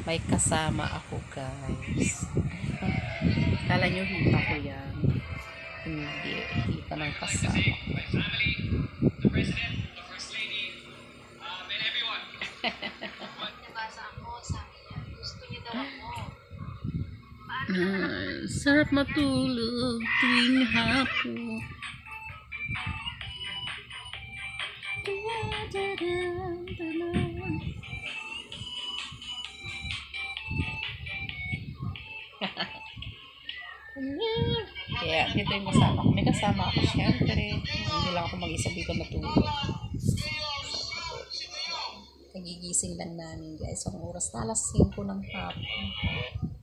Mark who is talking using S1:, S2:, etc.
S1: May kasama ako, guys. Kala nyo hita ko yan. Hindi, hita ng kasama ko. Sarap matulog tuwing hapon. Kaya dito yung kasama ko. May kasama ako, syempre. Hindi lang ako mag-isa dito matulog. Nagigising lang namin, guys. Ang oras na alas 5 ng hapon.